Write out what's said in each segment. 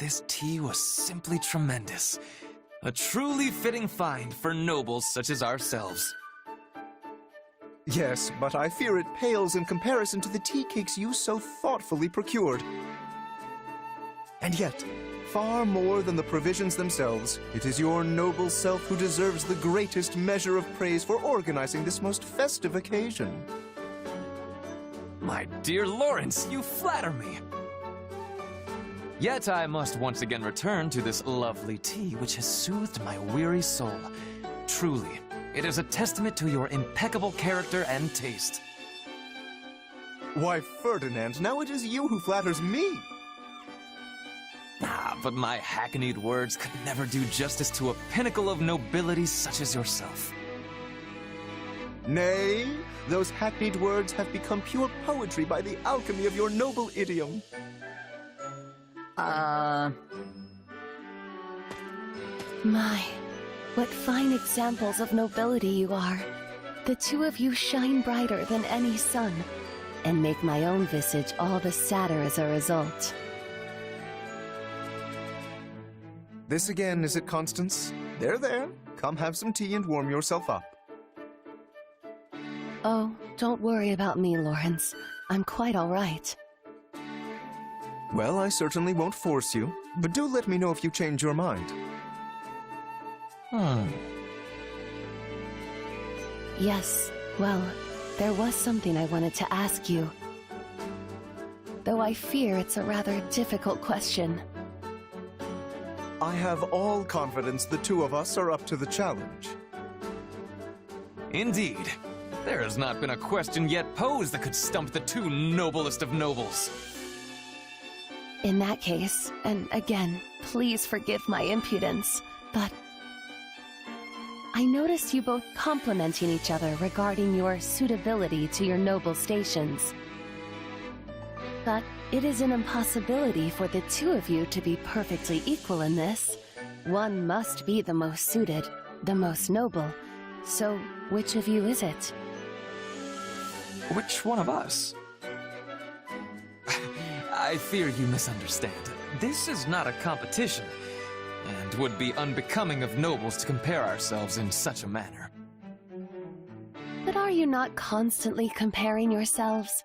this tea was simply tremendous. A truly fitting find for nobles such as ourselves. Yes, but I fear it pales in comparison to the tea cakes you so thoughtfully procured. And yet, far more than the provisions themselves, it is your noble self who deserves the greatest measure of praise for organizing this most festive occasion. My dear Lawrence, you flatter me. Yet I must once again return to this lovely tea which has soothed my weary soul. Truly, it is a testament to your impeccable character and taste. Why, Ferdinand, now it is you who flatters me. Ah, but my hackneyed words could never do justice to a pinnacle of nobility such as yourself. Nay, those hackneyed words have become pure poetry by the alchemy of your noble idiom. My, what fine examples of nobility you are. The two of you shine brighter than any sun, and make my own visage all the sadder as a result. This again, is it, Constance? There. Come have some tea and warm yourself up. Oh, don't worry about me, Lawrence. I'm quite all right. Well, I certainly won't force you, but do let me know if you change your mind. Yes, well, there was something I wanted to ask you. Though I fear it's a rather difficult question. I have all confidence the two of us are up to the challenge. Indeed. There has not been a question yet posed that could stump the two noblest of nobles. In that case, and again, please forgive my impudence, but I noticed you both complimenting each other regarding your suitability to your noble stations. But it is an impossibility for the two of you to be perfectly equal in this. One must be the most suited, the most noble. So, which of you is it? Which one of us? I fear you misunderstand. This is not a competition, and would be unbecoming of nobles to compare ourselves in such a manner. But are you not constantly comparing yourselves?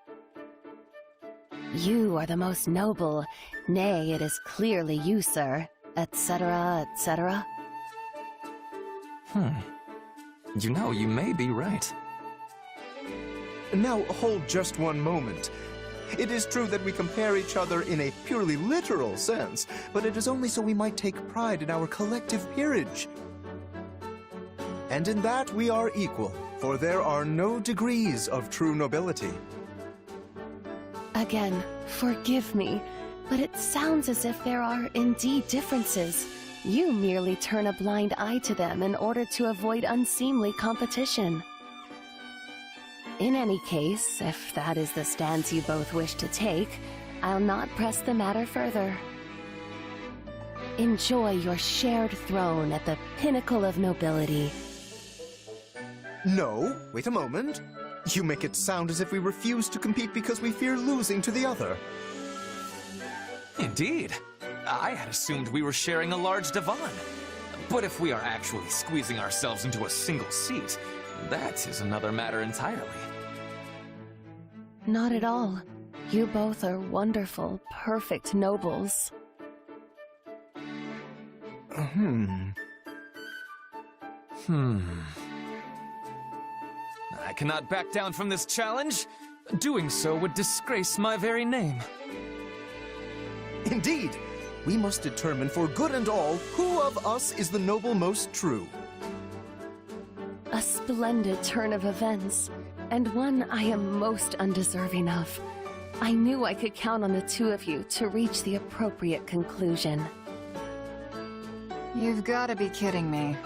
You are the most noble, nay, it is clearly you, sir, etc., etc. You know, you may be right. Now, hold just one moment. It is true that we compare each other in a purely literal sense, but it is only so we might take pride in our collective peerage. And in that we are equal, for there are no degrees of true nobility. Again, forgive me, but it sounds as if there are indeed differences. You merely turn a blind eye to them in order to avoid unseemly competition. In any case, if that is the stance you both wish to take, I'll not press the matter further. Enjoy your shared throne at the pinnacle of nobility. No, wait a moment. You make it sound as if we refuse to compete because we fear losing to the other. Indeed. I had assumed we were sharing a large divan. But if we are actually squeezing ourselves into a single seat, that is another matter entirely. Not at all. You both are wonderful, perfect nobles. I cannot back down from this challenge. Doing so would disgrace my very name. Indeed, we must determine for good and all who of us is the noble most true. A splendid turn of events, and one I am most undeserving of. I knew I could count on the two of you to reach the appropriate conclusion. You've got to be kidding me.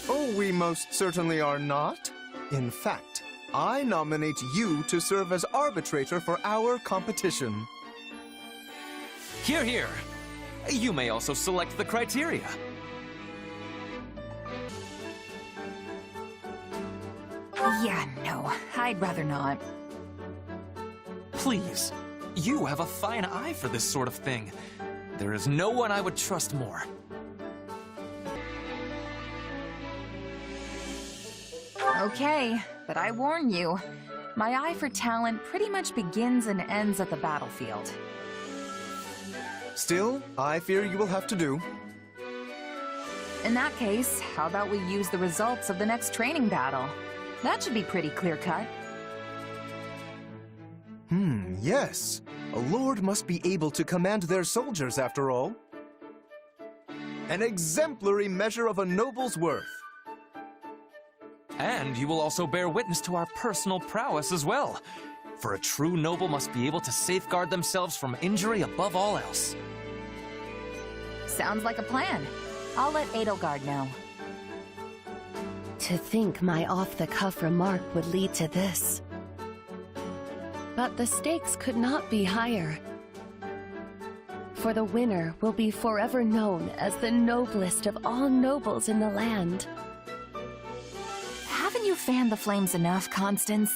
Oh, we most certainly are not. In fact, I nominate you to serve as arbitrator for our competition. Hear, hear. You may also select the criteria. Yeah, no, I'd rather not. Please, you have a fine eye for this sort of thing. There is no one I would trust more. Okay, but I warn you, my eye for talent pretty much begins and ends at the battlefield. Still, I fear you will have to do. In that case, how about we use the results of the next training battle? That should be pretty clear-cut. Yes. A lord must be able to command their soldiers, after all. An exemplary measure of a noble's worth. And you will also bear witness to our personal prowess as well. For a true noble must be able to safeguard themselves from injury above all else. Sounds like a plan. I'll let Edelgard know. To think my off-the-cuff remark would lead to this. But the stakes could not be higher. For the winner will be forever known as the noblest of all nobles in the land. Haven't you fanned the flames enough, Constance?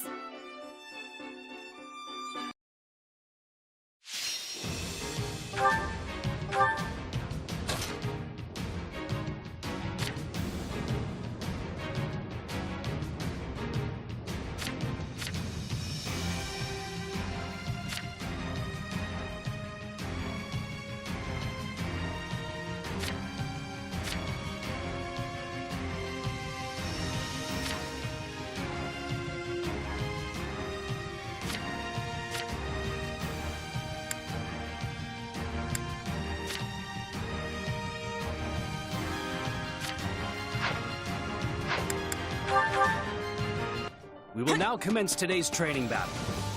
We will now commence today's training battle.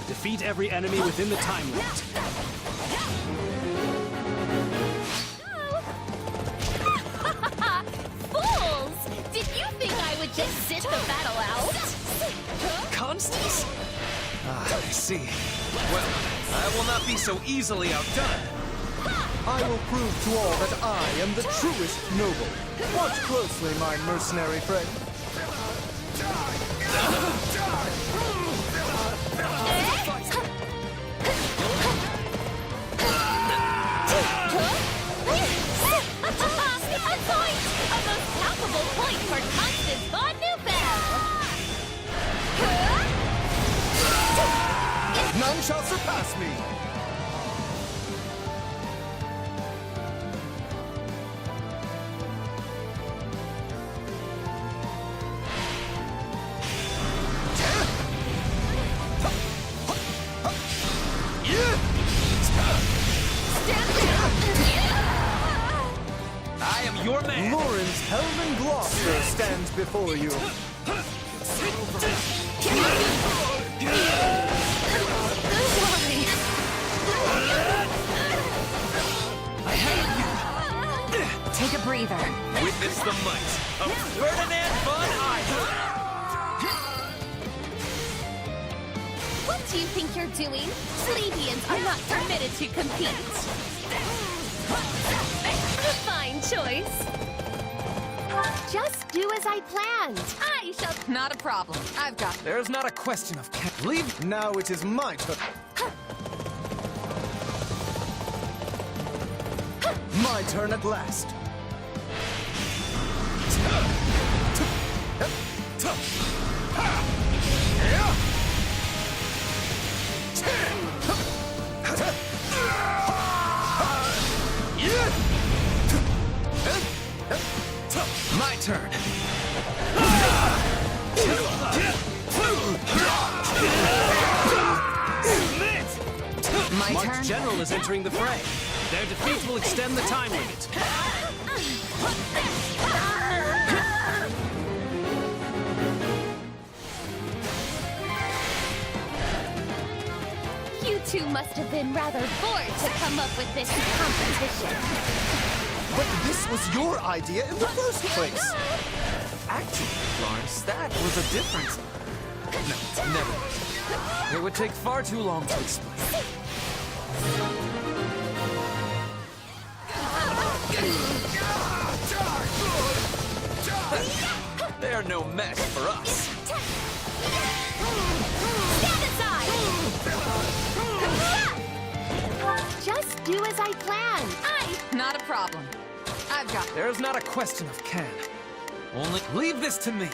Defeat every enemy within the time limit. Fools! Did you think I would just sit the battle out? Constance? I see. Well, I will not be so easily outdone. I will prove to all that I am the truest noble. Watch closely, my mercenary friend. A most palpable point for Constance von Neufeld! None shall surpass me! I am your man. Lawrence Hellman Gloucester stands before you. Take a breather. Witness the might of Ferdinand von Eyck. What do you think you're doing? Plebeians are not permitted to compete. A fine choice. Just do as I planned. I shall... Not a problem. I've got... There's not a question of leave. Now it is my turn. My turn at last. My turn. My March turn. General is entering the fray. Their defeat will extend the time limit. You two must have been rather bored to come up with this competition. But this was your idea in the first place. Actually, Lawrence, that was a difference. No, never mind. It would take far too long to explain. They are no match for us. Stand aside! Just do as I planned. I problem. I've got... There's not a question of can. Only leave this to me.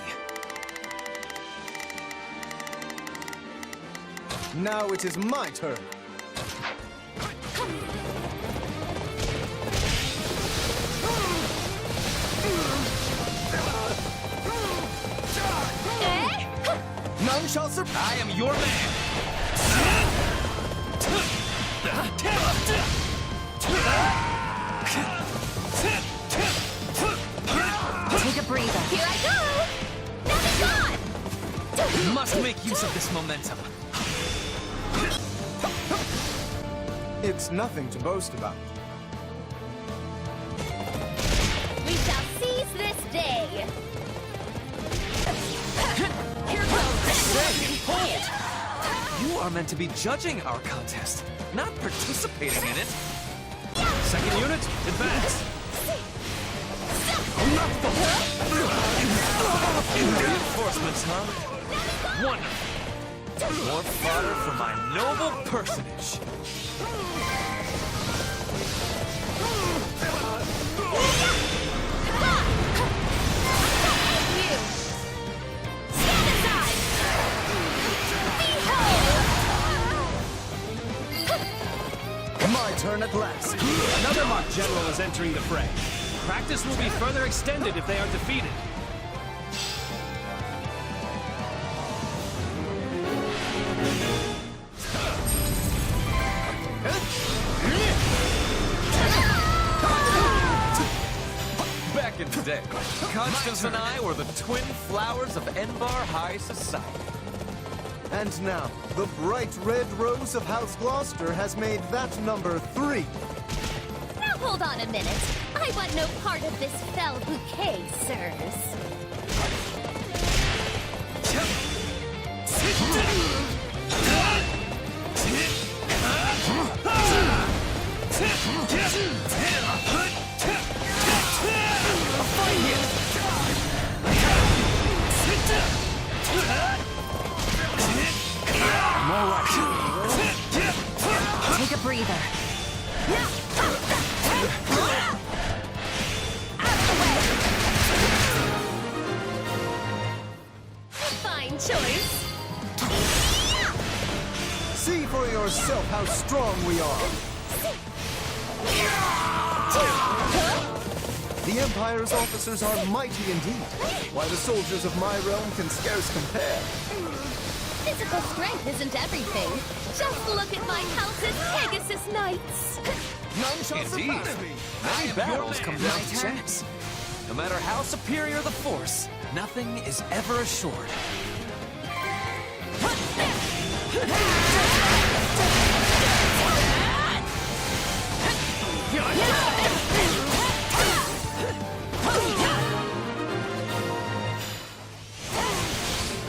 Now it is my turn. None shall surpass. I am your man. Take a breather. Here I go! Now be gone! Must make use of this momentum. It's nothing to boast about. We shall seize this day! Here goes! Hold! You are meant to be judging our contest, not participating in it. Second unit, advance. Reinforcements, huh? Wonderful. More fodder for my noble personage. My turn at last. Another mock general is entering the fray. Practice will be further extended if they are defeated. Back in the day, Constance and I were the twin flowers of Enbar High Society. And now, the bright red rose of House Gloucester has made that number 3. Now hold on a minute. I want no part of this fell bouquet, sirs. Take a breather. Fine choice. See for yourself how strong we are. The Empire's officers are mighty indeed, while the soldiers of my realm can scarce compare. Physical strength isn't everything. Just look at my house's Pegasus Knights. None shall Indeed. surpass me. Many battles come down to My turn. chance. No matter how superior the force, nothing is ever assured.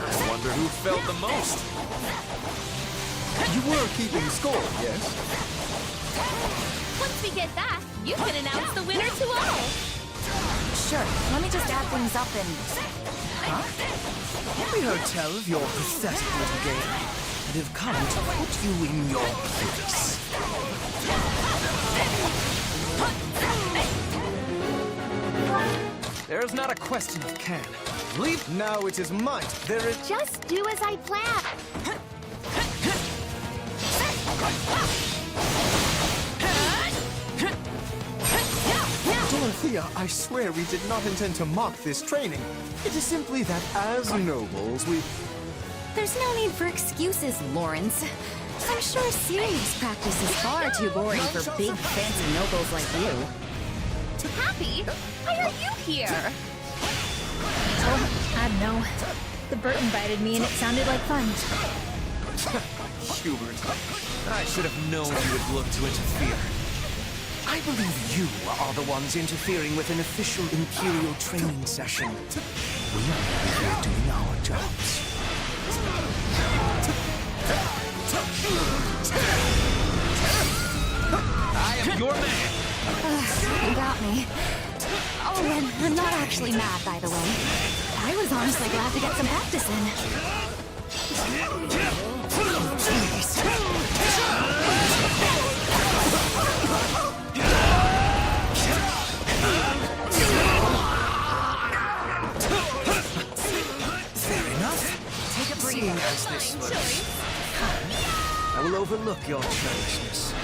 I wonder who felt the most. You were keeping score, yes? Once we get back, you can announce the winner to all. Sure, let me just add things up and... We heard tell of your pathetic little game, and have come to put you in your place. There's not a question of can. Leave. Now it is might. There is... Just do as I plan. Dorothea, I swear we did not intend to mock this training. It is simply that as nobles, we... There's no need for excuses, Lawrence. I'm sure serious practice is far too boring for big, fancy nobles like you. Happy? Why are you here? Oh, I don't know. The Bert invited me and it sounded like fun. Hubert, I should have known you would look to interfere. I believe you are the ones interfering with an official Imperial training session. We are here doing our jobs. I am your man. You got me. Oh, and I'm not actually mad, by the way. I was honestly glad to get some practice in. Seeing as this Fine was choice. I will overlook your churlishness.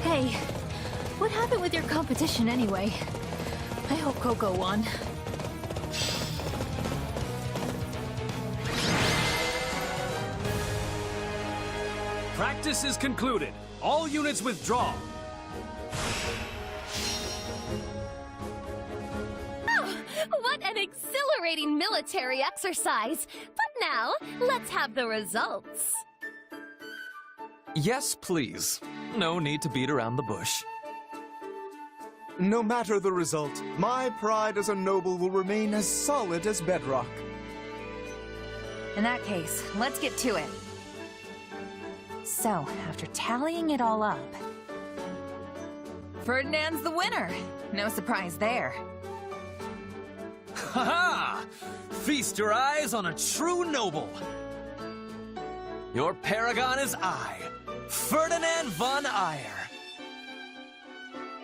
Hey, what happened with your competition anyway? I hope Coco won. Practice is concluded. All units withdraw. Oh, what an exhilarating military exercise! But now, let's have the results. Yes, please. No need to beat around the bush. No matter the result, my pride as a noble will remain as solid as bedrock. In that case, let's get to it. So, after tallying it all up, Ferdinand's the winner. No surprise there. Ha-ha! Feast your eyes on a true noble. Your paragon is I, Ferdinand von Eyre.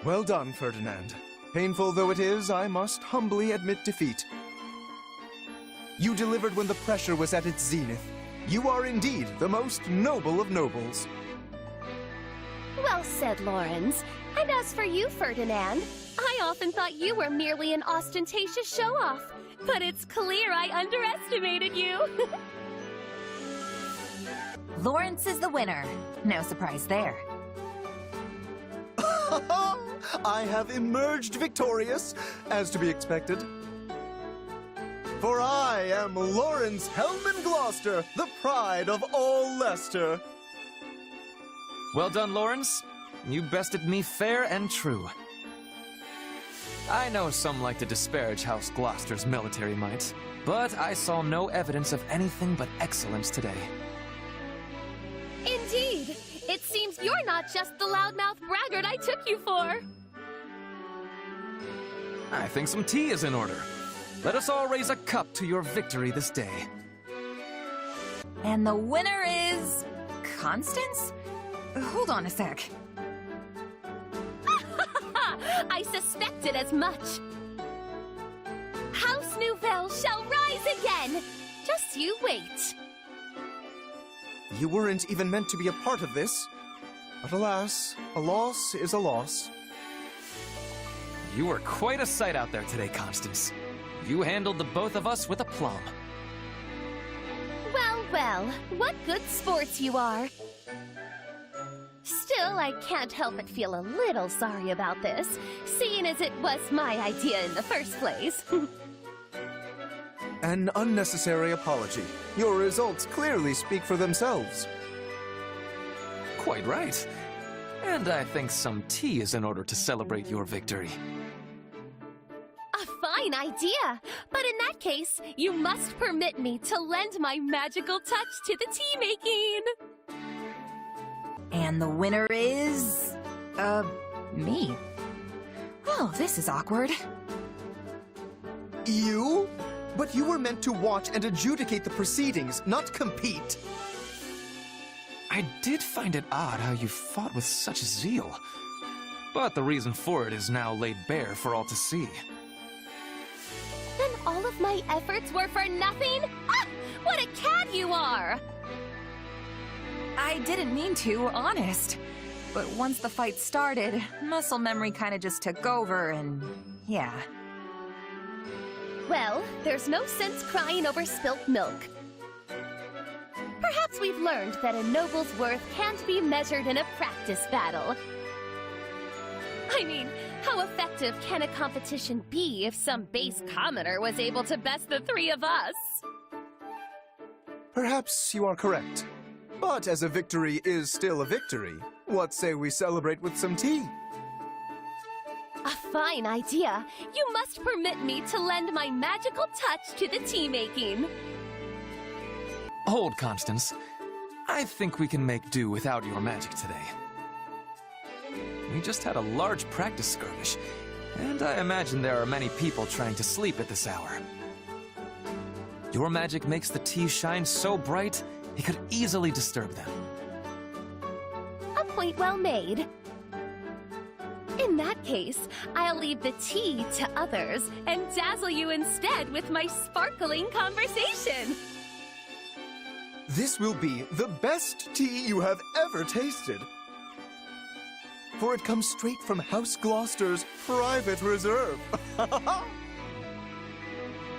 Well done, Ferdinand. Painful though it is, I must humbly admit defeat. You delivered when the pressure was at its zenith. You are indeed the most noble of nobles. Well said, Lawrence. And as for you, Ferdinand, I often thought you were merely an ostentatious show-off. But it's clear I underestimated you. Lawrence is the winner. No surprise there. I have emerged victorious, as to be expected. For I am Lawrence Hellman Gloucester, the pride of all Leicester. Well done, Lawrence. You bested me fair and true. I know some like to disparage House Gloucester's military might, but I saw no evidence of anything but excellence today. Indeed. It seems you're not just the loudmouth braggart I took you for. I think some tea is in order. Let us all raise a cup to your victory this day. And the winner is... Constance? Hold on a sec. I suspected as much. House Nouvelle shall rise again. Just you wait. You weren't even meant to be a part of this. But alas, a loss is a loss. You were quite a sight out there today, Constance. You handled the both of us with aplomb. Well, well, what good sports you are. Still, I can't help but feel a little sorry about this, seeing as it was my idea in the first place. An unnecessary apology. Your results clearly speak for themselves. Quite right. And I think some tea is in order to celebrate your victory. A fine idea! But in that case, you must permit me to lend my magical touch to the tea making! And the winner is... me. Oh, this is awkward. You? But you were meant to watch and adjudicate the proceedings, not compete. I did find it odd how you fought with such zeal. But the reason for it is now laid bare for all to see. Then all of my efforts were for nothing? Ah! What a cad you are! I didn't mean to, honest. But once the fight started, muscle memory kinda just took over and... yeah. Well, there's no sense crying over spilt milk. Perhaps we've learned that a noble's worth can't be measured in a practice battle. I mean, how effective can a competition be if some base commoner was able to best the three of us? Perhaps you are correct. But as a victory is still a victory, what say we celebrate with some tea? A fine idea. You must permit me to lend my magical touch to the tea making. Hold, Constance. I think we can make do without your magic today. We just had a large practice skirmish, and I imagine there are many people trying to sleep at this hour. Your magic makes the tea shine so bright, it could easily disturb them. A point well made. In that case, I'll leave the tea to others and dazzle you instead with my sparkling conversation. This will be the best tea you have ever tasted. For it comes straight from House Gloucester's private reserve.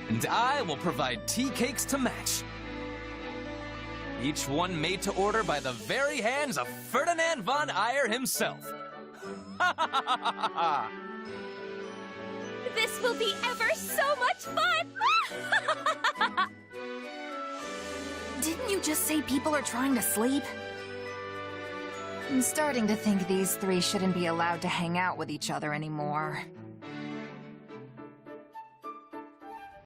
And I will provide tea cakes to match. Each one made to order by the very hands of Ferdinand von Eyre himself. This will be ever so much fun! Didn't you just say people are trying to sleep? I'm starting to think these three shouldn't be allowed to hang out with each other anymore.